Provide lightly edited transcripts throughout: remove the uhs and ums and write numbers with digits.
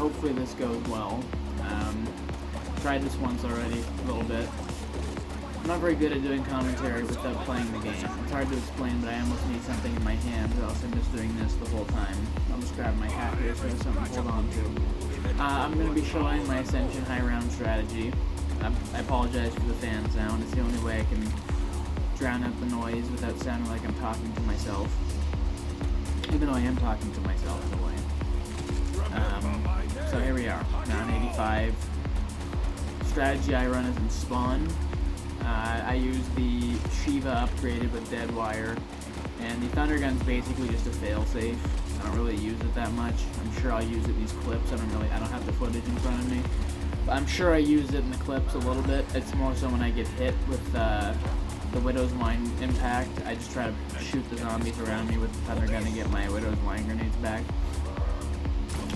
hopefully this goes well. Tried this once already, a little bit. I'm not very good at doing commentary without playing the game. It's hard to explain, but I almost need something in my hand, or else I'm just doing this the whole time. I'll just grab my hat here so I have something to hold on to. I'm going to be showing my Ascension high round strategy. I apologize for the fan sound. It's the only way I can drown out the noise without sounding like I'm talking to myself. Even though I am talking to myself in a way. So here we are, round 85. Strategy I run is in Spawn. I use the Shiva upgraded with Dead Wire, and the Thunder Gun's basically just a failsafe. I don't really use it that much. I'm sure I'll use it in these clips. I don't have the footage in front of me. But I'm sure I use it in the clips a little bit. It's more so when I get hit with the Widow's Wine impact. I just try to shoot the zombies around me with the Thunder Gun and get my Widow's Wine grenades back.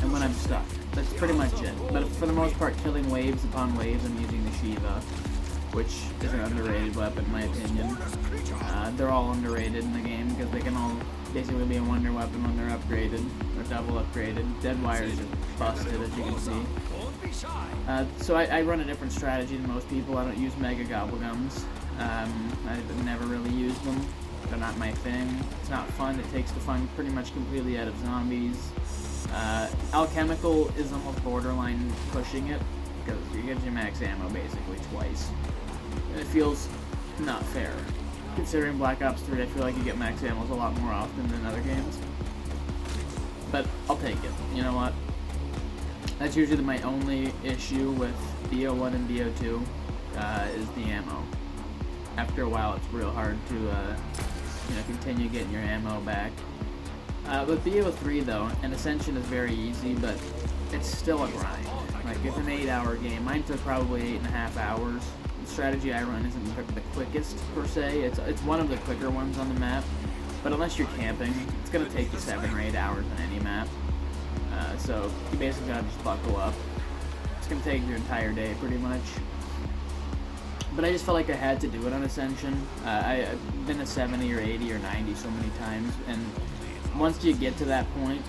And when I'm stuck. That's pretty much it. But for the most part, killing waves upon waves, I'm using the Shiva, which is an underrated weapon in my opinion. They're all underrated in the game because they can all basically be a wonder weapon when they're upgraded, or double upgraded. Dead Wire is just busted, as you can see. So I run a different strategy than most people. I don't use Mega Gobblegums. I've never really used them. They're not my thing. It's not fun. It takes the fun pretty much completely out of zombies. Alchemical is almost borderline pushing it, because you get your max ammo basically twice. And it feels not fair. Considering Black Ops 3, I feel like you get max ammos a lot more often than other games. But I'll take it. You know what? That's usually my only issue with BO1 and BO2, is the ammo. After a while, it's real hard to continue getting your ammo back. With BO3 though, and Ascension is very easy, but it's still a grind. Like, it's an 8-hour game. Mine took probably 8.5 hours. The strategy I run isn't the quickest, per se. It's one of the quicker ones on the map. But unless you're camping, it's going to take you 7 or 8 hours on any map. So you basically got to just buckle up. It's going to take your entire day, pretty much. But I just felt like I had to do it on Ascension. I've been to 70 or 80 or 90 so many times, and once you get to that point,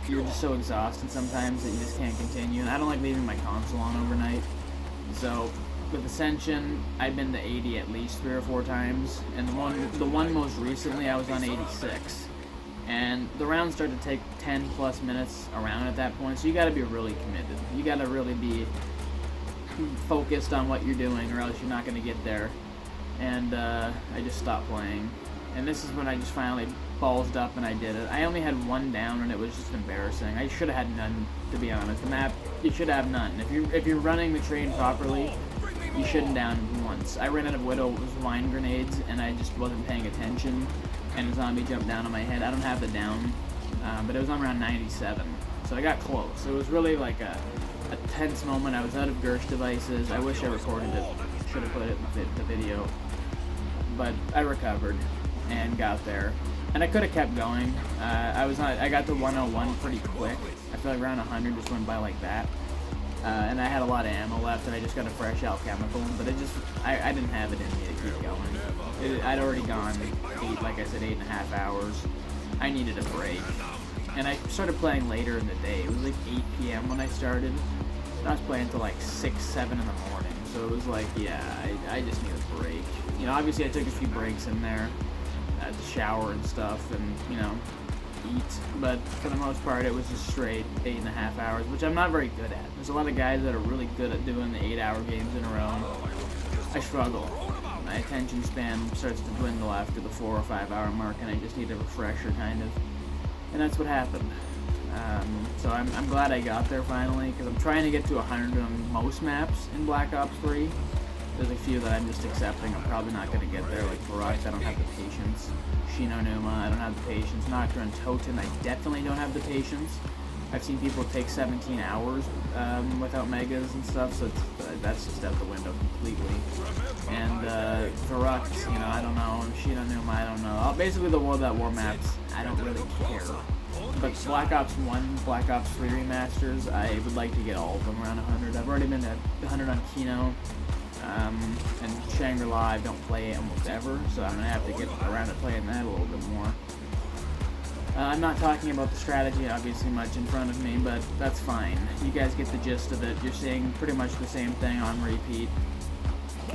you're just so exhausted sometimes that you just can't continue. And I don't like leaving my console on overnight. So with Ascension, I've been to 80 at least 3 or 4 times, and the one most recently I was on 86. And the rounds start to take 10 plus minutes around at that point, so you got to be really committed. You got to really be focused on what you're doing, or else you're not going to get there. And I just stopped playing. And this is when I just finally ballsed up and I did it. I only had 1 down, and it was just embarrassing. I should have had none, to be honest. The map, you should have none. If you're running the train properly, you shouldn't down once. I ran out of Widow's Wine grenades, and I just wasn't paying attention, and a zombie jumped down on my head. I don't have the down, but it was on around 97, so I got close. It was really like a tense moment. I was out of Gersh devices. I wish I recorded it. Should have put it in the video, but I recovered and got there. And I could have kept going. I got to 101 pretty quick. I feel like around 100 just went by like that. And I had a lot of ammo left, and I just got a fresh alchemical. But I didn't have it in me to keep going. I'd already gone 8.5 hours. I needed a break. And I started playing later in the day. It was like 8 p.m. when I started. And I was playing until like 6, 7 in the morning. So it was like, yeah, I just need a break. You know, obviously I took a few breaks in there. To shower and stuff, and eat, but for the most part it was just straight 8.5 hours, which I'm not very good at. There's a lot of guys that are really good at doing the 8-hour games in a row. I struggle. My attention span starts to dwindle after the 4 or 5 hour mark, and I just need a refresher, kind of. And that's what happened. So I'm glad I got there finally, because I'm trying to get to 100 on most maps in Black Ops 3. There's a few that I'm just accepting. I'm probably not going to get there, like Varrox, I don't have the patience. Shino Numa, I don't have the patience. Nocturne and Toten, I definitely don't have the patience. I've seen people take 17 hours without megas and stuff, so that's just out the window completely. And Varrox, I don't know. Shino Numa, I don't know. Basically the World at War maps, I don't really care. But Black Ops 1, Black Ops 3 remasters, I would like to get all of them around 100. I've already been at 100 on Kino. And Shangri-La, I don't play it almost ever, so I'm going to have to get around to playing that a little bit more. I'm not talking about the strategy obviously much in front of me, but that's fine. You guys get the gist of it. You're seeing pretty much the same thing on repeat,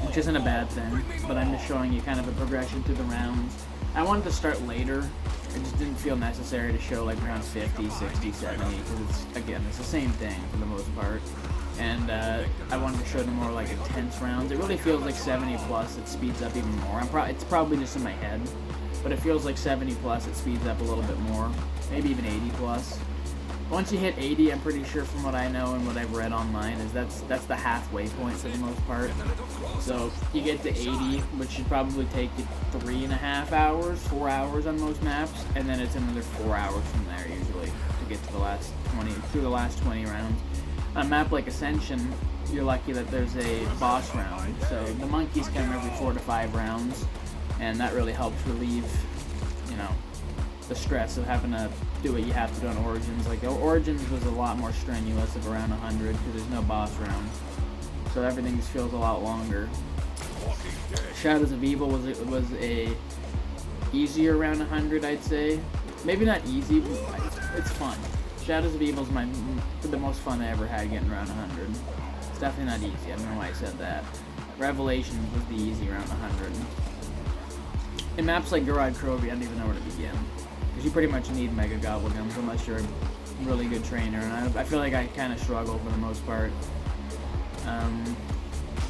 which isn't a bad thing, but I'm just showing you kind of a progression through the rounds. I wanted to start later. It just didn't feel necessary to show like around 50, 60, 70, because it's the same thing for the most part. And I wanted to show the more like intense rounds. It really feels like 70 plus, it speeds up even more. It's probably just in my head, but it feels like 70 plus, it speeds up a little bit more. Maybe even 80 plus. Once you hit 80, I'm pretty sure from what I know and what I've read online, is that's the halfway point for the most part. So you get to 80, which should probably take you 3.5 hours, 4 hours on most maps, and then it's another 4 hours from there usually to get to the last 20 rounds. On a map like Ascension, you're lucky that there's a boss round. So the monkeys come every 4 to 5 rounds, and that really helps relieve, the stress of having to do what you have to do on Origins. Like, Origins was a lot more strenuous of around 100 because there's no boss round. So everything just feels a lot longer. Shadows of Evil was a easier around 100, I'd say. Maybe not easy, but it's fun. Shadows of Evil is the most fun I ever had getting around 100. It's definitely not easy. I don't know why I said that. Revelations was the easy around 100. In maps like Garage Krovi, I don't even know where to begin. Because you pretty much need Mega Gobblegums unless you're a really good trainer. And I feel like I kind of struggle for the most part. I'm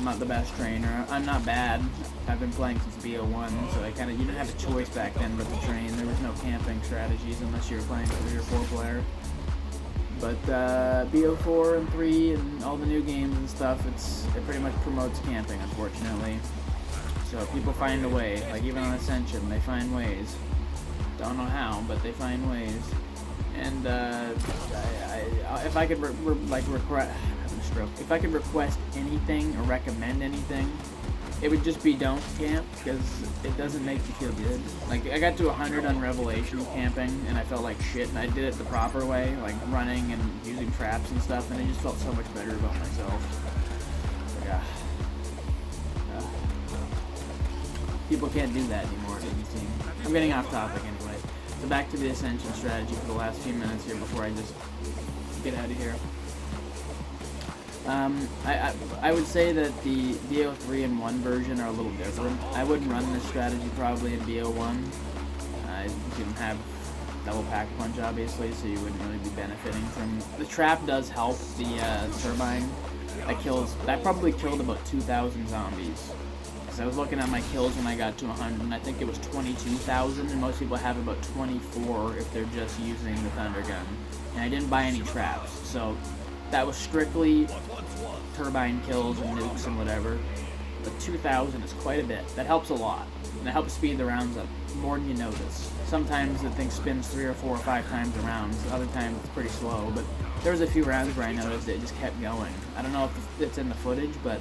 not the best trainer. I'm not bad. I've been playing since BO1, so you didn't have a choice back then but to train. There was no camping strategies unless you were playing 3 or 4 player. But BO4 and 3 and all the new games and stuff, it pretty much promotes camping, unfortunately. So people find a way. Like even on Ascension, they find ways. Don't know how, but they find ways. And if I could if I could request anything or recommend anything, it would just be don't camp, because it doesn't make you feel good. Like, I got to 100 on Revelation camping, and I felt like shit, and I did it the proper way, like running and using traps and stuff, and I just felt so much better about myself. Like, people can't do that anymore, it doesn't seem. I'm getting off topic anyway. So back to the Ascension strategy for the last few minutes here before I just get out of here. I would say that the BO3 and 1 version are a little different. I wouldn't run this strategy probably in BO1. You can have double pack punch obviously, so you wouldn't really be benefiting from... The trap does help the turbine. That probably killed about 2,000 zombies. So I was looking at my kills when I got to 100, and I think it was 22,000, and most people have about 24 if they're just using the Thunder Gun. And I didn't buy any traps, so that was strictly turbine kills and nukes and whatever. But 2,000 is quite a bit. That helps a lot. And it helps speed the rounds up more than you notice. Sometimes the thing spins 3 or 4 or 5 times the rounds. Other times it's pretty slow. But there was a few rounds where I noticed it just kept going. I don't know if it's in the footage, but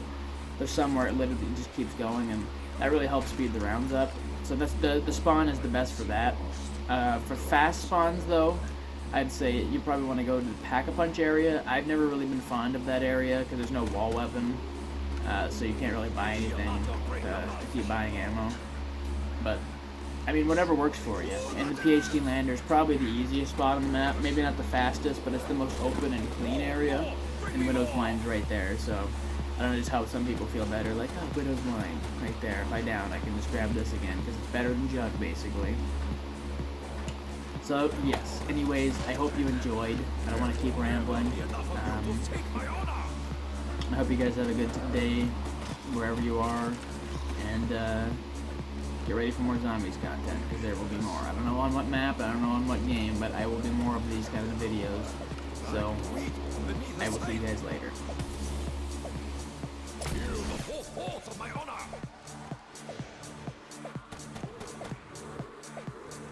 there's some where it literally just keeps going, and that really helps speed the rounds up. So that's the spawn is the best for that. For fast spawns though, I'd say you probably want to go to the Pack-a-Punch area. I've never really been fond of that area because there's no wall weapon, so you can't really buy anything to keep buying ammo. But, I mean, whatever works for you. And the PhD Lander is probably the easiest spot on the map. Maybe not the fastest, but it's the most open and clean area. And Widow's Wine's right there, so I don't know, just how some people feel better. Like, oh, Widow's Wine, right there. If I down, I can just grab this again, because it's better than Jug, basically. So, yes. Anyways, I hope you enjoyed. I don't want to keep rambling. I hope you guys have a good day, wherever you are. And, get ready for more Zombies content, because there will be more. I don't know on what map, I don't know on what game, but I will do more of these kind of videos. So, I will see you guys later. Of my honor.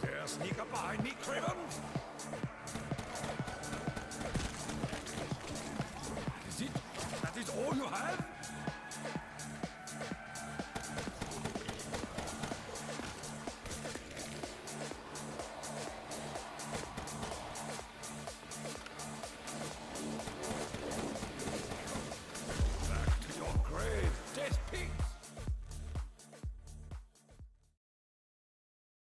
Dare sneak up behind me, Craven? That is it? That is all you have?